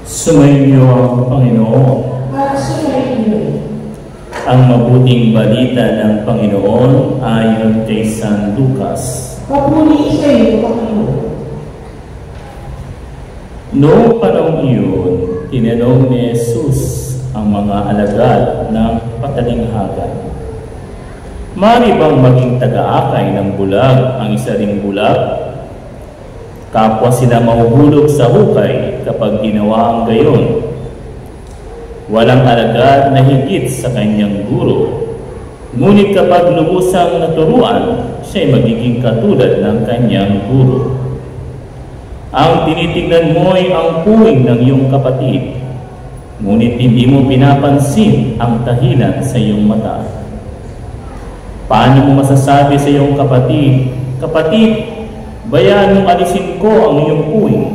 Sumainyo ang Panginoon. At sumainyo. Ang mabuting balita ng Panginoon ayon kay San Lucas. Papuri sa iyo, Panginoon. Noong panahon iyon, tinanong ni Jesus ang mga alagad ng patalinghagan. Mari bang maging taga-akay ng bulag ang isa ring bulag? Kapwa sila mahuhulog sa hukay kapag ginawa ang gayon. Walang alagad na higit sa kanyang guro. Ngunit kapag lubusang naturuan, siya'y magiging katulad ng kanyang guro. Ang tinitignan mo'y ang puwing ng iyong kapatid, ngunit hindi mo pinapansin ang tahilan sa iyong mata. Paano mo masasabi sa iyong kapatid, "Kapatid, bayaan mong alisin ko ang iyong puwing,"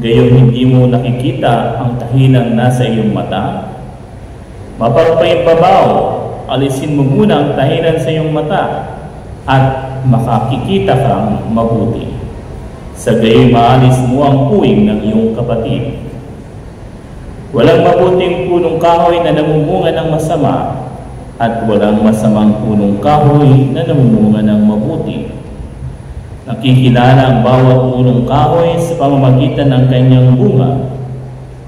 gayon hindi mo nakikita ang tahilang nasa iyong mata? Mapagpaibabaw, alisin mo muna ang tahilan sa iyong mata at makakikita kang mabuti. Sa gayon maalis mo ang puwing ng iyong kapatid. Walang mabuting punong kahoy na namumunga ng masama at walang masamang punong kahoy na namumunga ng mabuti. Nakikilala ang bawat punong kahoy sa pamamagitan ng kanyang bunga,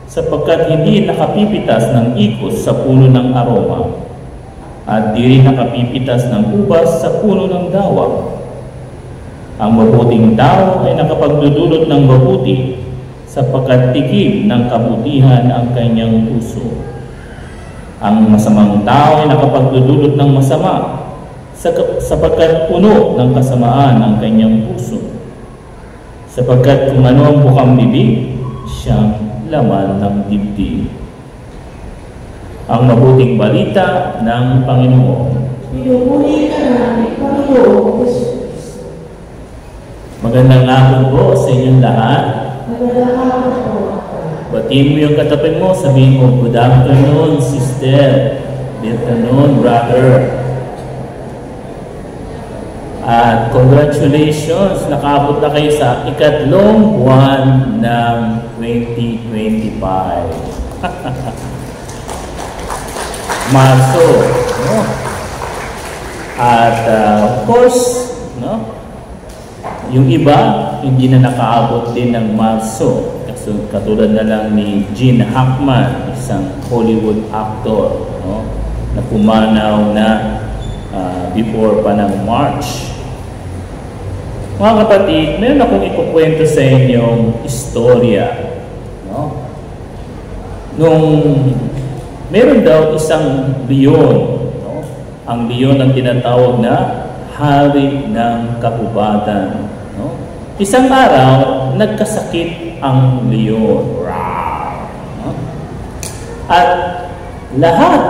sapagkat hindi nakapipitas ng ikos sa puno ng aroma, at di rin nakapipitas ng ubas sa puno ng dawang. Ang mabuting tao ay nakapagludulot ng mabuti, sapagkat tigil ng kabutihan ang kanyang puso. Ang masamang tao ay nakapagludulot ng masama, sapagkat puno ng kasamaan ang kanyang puso. Sapagkat kung ano ang bukang bibig, siyang laman ng dibdib. Ang mabuting balita ng Panginoon. Pinupuri ka namin, Panginoon Jesus. Magandang hapon po sa inyong lahat. Magandang hapon po. Batiin mo yung katabi mo, sabihin mo, "Good afternoon, sister. Good afternoon, brother." At congratulations, nakaabot na kayo sa ikatlong buwan ng 2025. Marso, no? At of course, no? Yung iba, hindi na nakaabot din ng Marso. Katulad na lang ni Gene Hackman, isang Hollywood actor, no? Na pumanaw na before pa ng March. Mga kapatid, meron akong ikukwento sa inyong istorya. No? Nung meron daw isang leon, no? Ang leon ang tinatawag na hari ng kahubatan. No? Isang araw, nagkasakit ang leon. No? At lahat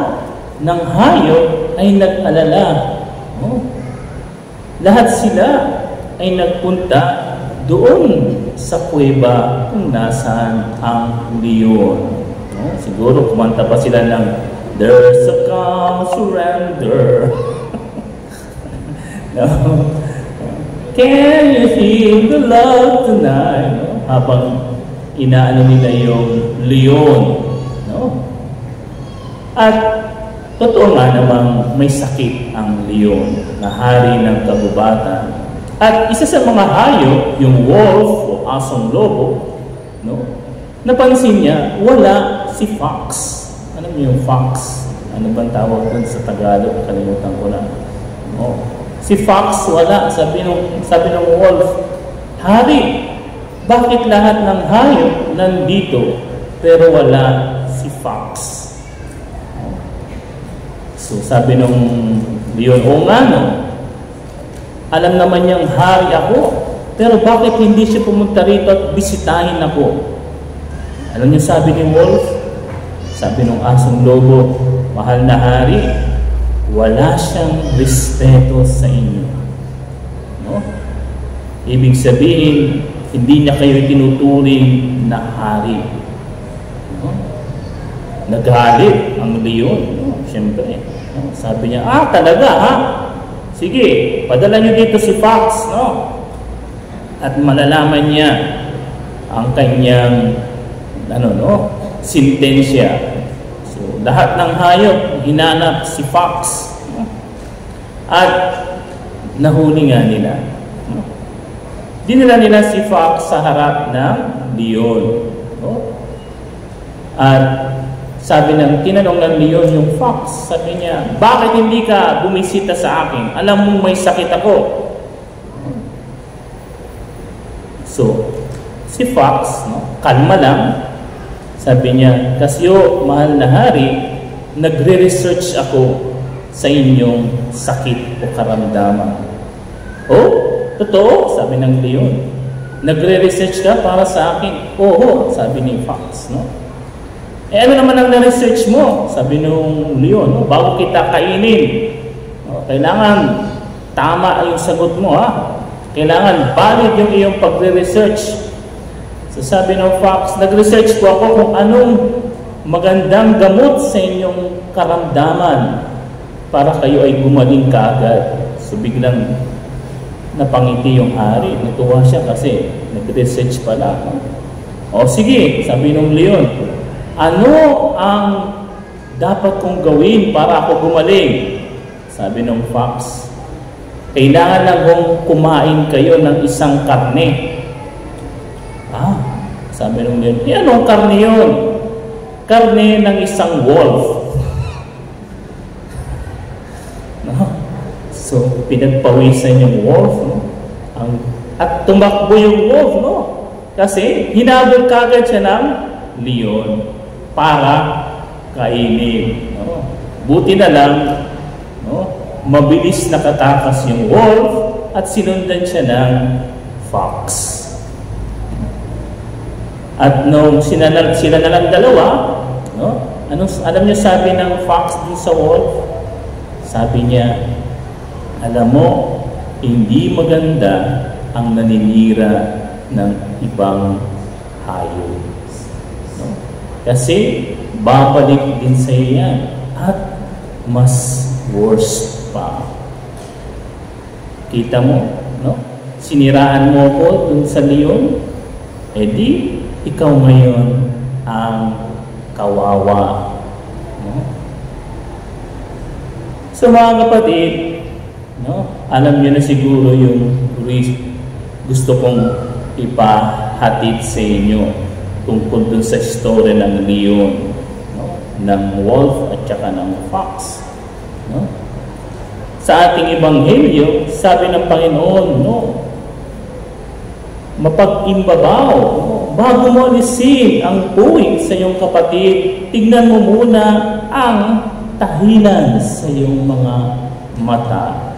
ng hayop ay nag-alala. No? Lahat sila ay nagpunta doon sa kuweba kung nasaan ang leon. No? Siguro kumanta pa sila ng "There's a calm surrender." No? "Can you feel the love tonight?" No? Habang inaano nila yung leon. No? At totoo nga namang may sakit ang leon na hari ng kahubatan. At isa sa mga hayop, yung wolf o asong lobo, no? Napansin niya, wala si fox. Ano yung fox? Ano bang tawag dun sa Tagalog? Kalimutan ko na. No? Si fox wala. Sabi ng wolf, "Hari, bakit lahat ng hayop nandito pero wala si fox?" So sabi nung leon, "O nga no, alam naman niyang hari ako, pero bakit hindi siya pumunta rito at bisitahin ako?" Alam niyo sabi ni wolf? Sabi ng asong lobo, "Mahal na hari, wala siyang respeto sa inyo." No? Ibig sabihin, hindi niya kayo tinuturing na hari. No? Nagalit ang leon. No? Siyempre, no? Sabi niya, "Talaga ha? Sige, padala niyo dito si fox, no? At malalaman niya ang kanyang sintensya. So, lahat ng hayop, hinanap si Fox. At nahuli nga nila. Dinala nila si Fox sa harap ng leon. At tinanong ng leon yung Fox, sabi niya, bakit hindi ka bumisita sa akin? Alam mong may sakit ako. So, si Fox, kalma lang, sabi niya, kasi mahal na hari, nagre-research ako sa inyong sakit o karamdaman. Totoo, sabi ng leon. Nagre-research ka para sa akin? Oo, sabi ni Fox. Ano naman ang na-research mo? Sabi ng leon, bago kita kainin. Kailangan tama yung sagot mo, ha? Kailangan valid yung iyong pagre-research. So sabi ng Fox, nag-research po ako kung anong magandang gamot sa inyong karamdaman para kayo ay gumaling kaagad. So biglang napangiti yung hari. Natuwa siya kasi nag-research pala. Sige, sabi ng leon, ano ang dapat kong gawin para ako gumaling? Sabi ng Fox, kailangan lang kong kumain kayo ng isang karne. Sabi ng leon, anong karne yun? Karne ng isang wolf. So, pinagpawisan yung wolf, at tumakbo yung wolf, kasi hinabol kagad siya ng leon para kainin. Buti na lang, mabilis nakatakas yung wolf at sinundan siya ng fox. At nung sila na lang dalawa, alam niyo sabi ng fox dun sa wolf? Sabi niya, alam mo, hindi maganda ang naninira ng ibang hayop. Kasi babalik din sa iyo yan at mas worse pa. Kita mo, siniraan mo ko dun sa leon, di ikaw ngayon ang kawawa. So mga kapatid, alam niyo na siguro yung gusto kong ipahatid sa inyo tungkol dun sa story ng leon, ng wolf at saka ng fox. Sa ating ebanghelyo, sabi ng Panginoon, mapag-imbabaw, bago mo alisin ang puwing sa iyong kapatid, tignan mo muna ang tahinan sa iyong mga mata.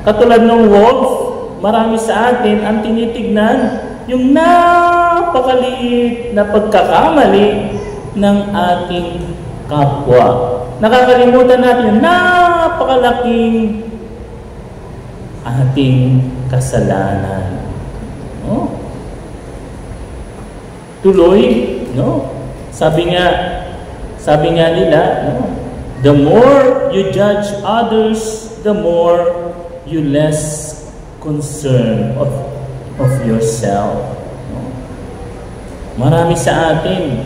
Katulad ng wolf, marami sa atin ang tinitignan yung napakaliit na pagkakamali ng ating kapwa. Nakakalimutan natin yung napakalaking ating kasalanan. Tuloy, sabi nga nila, the more you judge others, the more you less concern of yourself. Marami sa atin,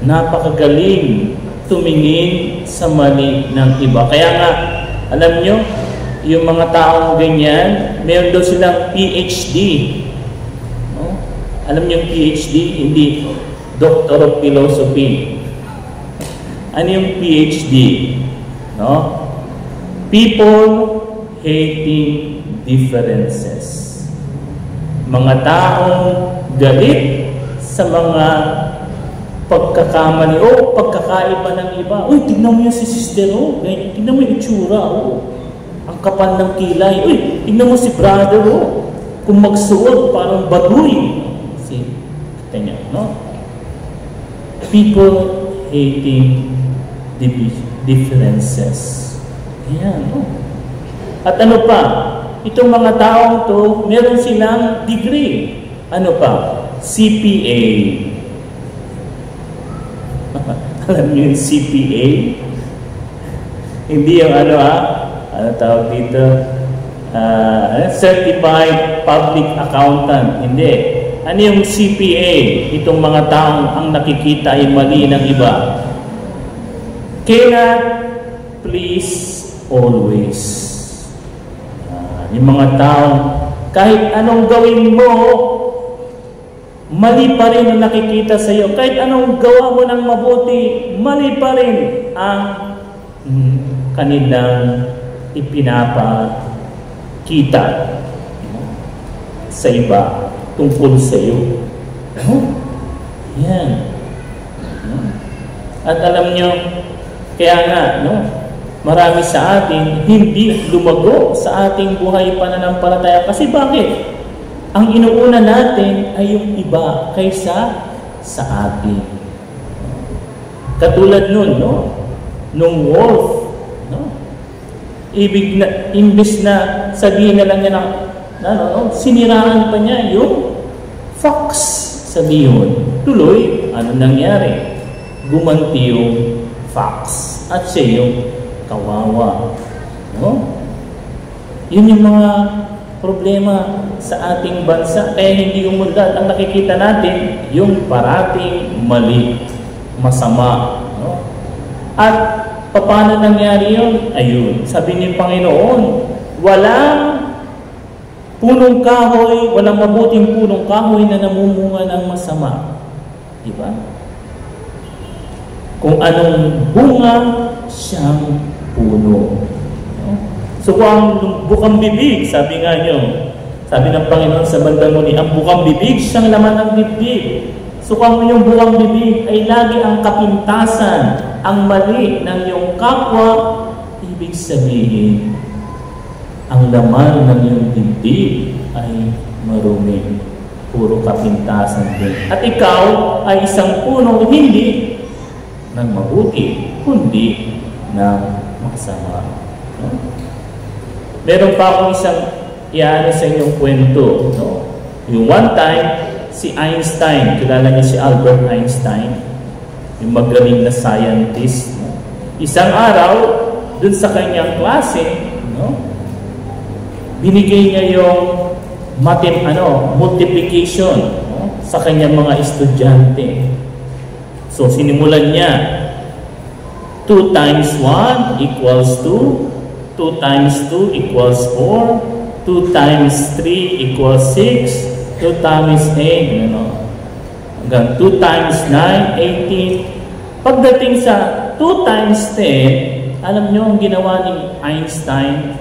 napakagaling tumingin sa mali ng iba. Kaya nga, alam nyo, yung mga taong ganyan, meron daw silang PhD. Alam nyo yung PhD? Hindi Doctor of Philosophy. Ano yung PhD? People hating differences. Mga taong galit sa mga pagkakamali o pagkakaiba ng iba. Uy, tignan mo yung si sister, tignan mo yung itsura, ang kapal ng kilay. Uy, tignan mo si brother, kung magsuot, parang baduy. Kita niya, People hating differences. Ayan, At ano pa? Itong mga taong to, meron silang degree. Ano pa? CPA. Alam niyo yung CPA? Hindi yung ano tawag dito? Certified Public Accountant. Hindi. Ano yung CPA? Itong mga taong ang nakikita ay mali ng iba. Cannot please always. Yung mga taong kahit anong gawin mo, mali pa rin ang nakikita sa iyo. Kahit anong gawa mo ng mabuti, mali pa rin ang kanilang ipinapakita sa iba tungkol sa iyo. Yan. At alam nyo, kaya nga, marami sa atin hindi lumago sa ating buhay pananampalataya. Kasi bakit? Ang inuuna natin ay yung iba kaysa sa atin. Katulad nun, nung wolf, imbis na sabihin na lang niya siniraan pa niya yung fox sa bihon. Tuloy, ano nangyari? Gumanti yung fox at siya yung kawawa. Yun yung mga problema sa ating bansa. Kaya hindi umunlad. Ang nakikita natin, yung parating mali, masama. At paano nangyari yun? Ayun, sabi ni Panginoon, walang punong kahoy, walang mabuting punong kahoy na namumunga ng masama. Diba? Kung anong bunga, siyang puno. So kung ang bukang bibig, sabi nga nyo, sabi ng Panginoon sa bandang huli, ang bukang bibig, siyang laman ng dibdib. So kung yung bukang bibig ay lagi ang kapintasan, ang mali ng iyong kapwa, ibig sabihin, ang laman ng iyong dibdib ay marumi. Puro kapintasan din. At ikaw ay isang puno, hindi ng mabuti, kundi ng masama. Meron pa akong isang iano sa inyong kwento. Yung one time, si Einstein, kilala niya si Albert Einstein, yung magaling na scientist. Isang araw, dun sa kanyang klase, binigay niya yung multiplication sa kanyang mga estudyante. So, sinimulan niya, 2 times 1 equals 2, 2 times 2 equals 4, 2 times 3 equals 6, 2 times 8, hanggang 2 times 9, 18. Pagdating sa 2 times 10, alam nyo ang ginawa ni Einstein?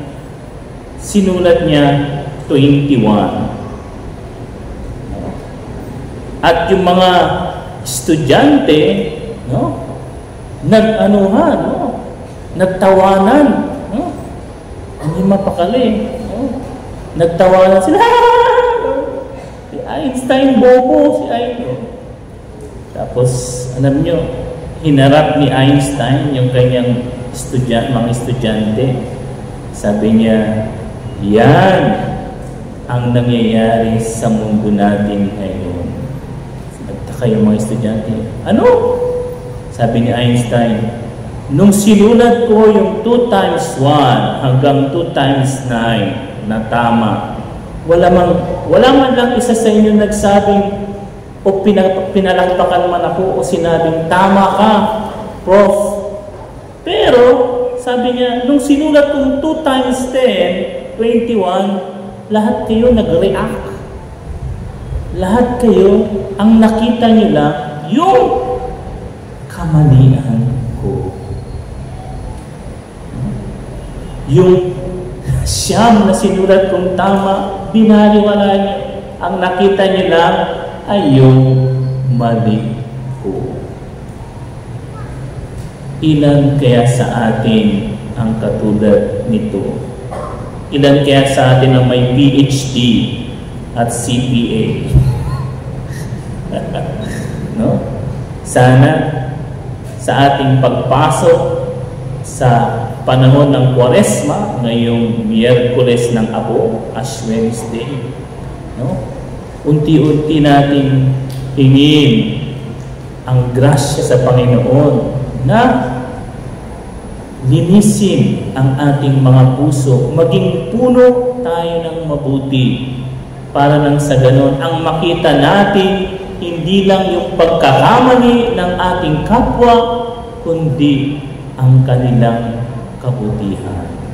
Sinulat niya 21. At yung mga estudyante, nagtawanan. Hindi mapakali. Nagtawanan sila. Si Einstein, bobo. Si Einstein. Tapos, alam nyo, hinarap ni Einstein yung kanyang mga estudyante. Sabi niya, yan ang nangyayari sa mundo natin ngayon. Nagtaka yung mga estudyante. Ano? Sabi ni Einstein, nung sinulat ko yung 2 times 1 hanggang 2 times 9 na tama, wala man lang isa sa inyo nagsabing o pinalakpakan man ako o sinabing, tama ka, Prof. Pero, sabi niya, nung sinulat kong 2 times 10, 21, lahat kayo nag-react. Lahat kayo, ang nakita niyo lang, yung kamalian ko. Yung siyam na sinulat kong tama, binaliwala niyo. Ang nakita niyo lang ay yung mali ko. Ilan kaya sa atin ang katulad nito? Ilan kaya sa atin ang may PhD at CPA? Sana sa ating pagpasok sa panahon ng Kwaresma, ngayong Miyerkules ng Abo, Ash Wednesday, unti-unti nating hingin ang grasya sa Panginoon na linisin ang ating mga puso, maging puno tayo ng mabuti para nang sa ganon ang makita natin hindi lang yung pagkakamali ng ating kapwa, kundi ang kanilang kabutihan.